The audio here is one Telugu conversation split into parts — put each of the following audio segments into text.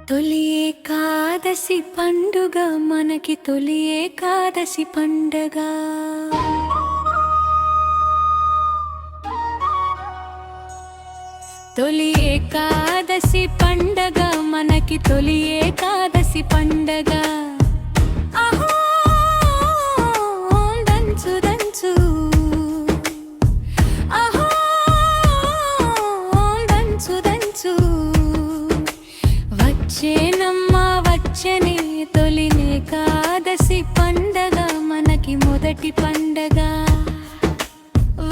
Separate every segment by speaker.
Speaker 1: తొలి ఏకాదశి పండుగ మనకి తొలి ఏకాదశి పండుగ. తొలి ఏకాదశి పండుగ మనకి తొలి ఏకాదశి పండుగ. అహో దంచు దంచు అహో దంచు దంచు వచ్చేనమ్మా వచ్చనే తొలి ఏకాదశి పండగ మనకి మొదటి పండగ.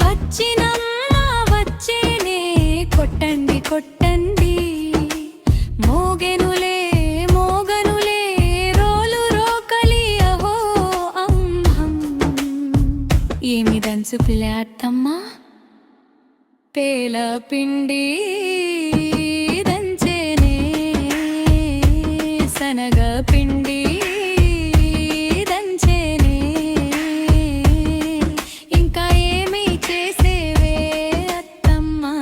Speaker 1: వచ్చినమ్మా వచ్చేనే కొట్టండి కొట్టండి మోగెనులే మోగనులే రోలు రోకలి అహో అంహం. ఏమి దంచు పిల్లాత్తమ్మా పేల పిండి శనగ పిండి దంచేనే ఇంకా ఏమి చేసేవే అత్తమ్మా.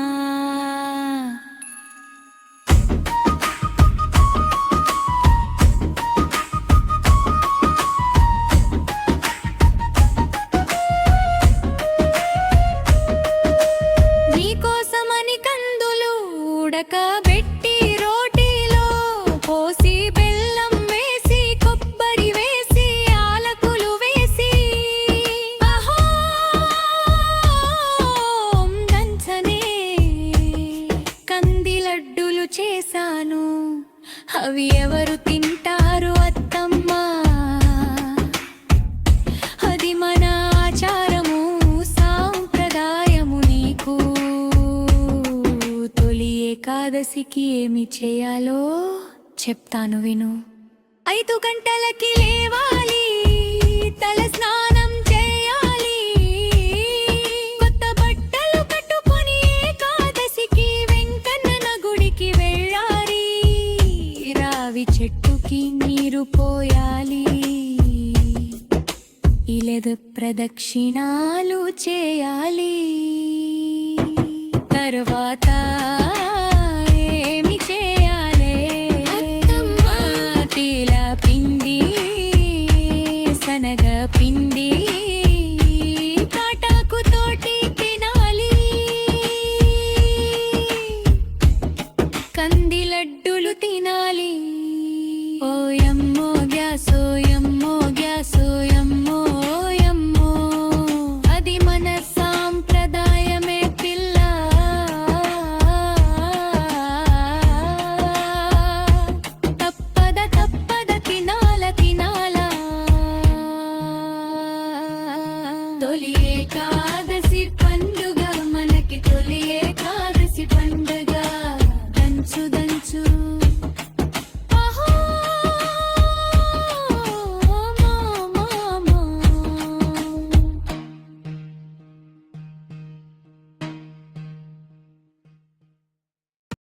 Speaker 1: నీకోసమని కందులు ఉడకబెట్టి రోటీలో పోసి చేశాను అవి ఎవరు తింటారు అత్తమ్మా. అది మన ఆచారము సాంప్రదాయము. నీకు తొలి ఏకాదశికి ఏమి చేయాలో చెప్తాను విను. 5 గంటలకి లేవాలి, తల స్నానం చేయాలి, కొత్త బట్టలు కట్టుకొని ఏకాదశికి వెంకన్న గుడికి వెళ్ళాలి. రావి చెట్టుకి నీరు పోయాలి, ఇలెద ప్రదక్షిణాలు చేయాలి. తర్వాత ఏమి చేయాలి అత్తమ్మా? తీల పిండి శనగ పిండి కాటాకు తోటి తినాలి. కంది లడ్డులు తినాలి. ఓయమ్మో గ్యాసోయమ్మో గ్యాసోయమ్మో ఓయమ్మో అది మన సాంప్రదాయమే పిల్ల. తప్పద తప్పద తినాల తినాల. తొలి ఏకాదశి పండుగ మనకి తొలి ఏకాదశి పండుగ. దంచు దంచు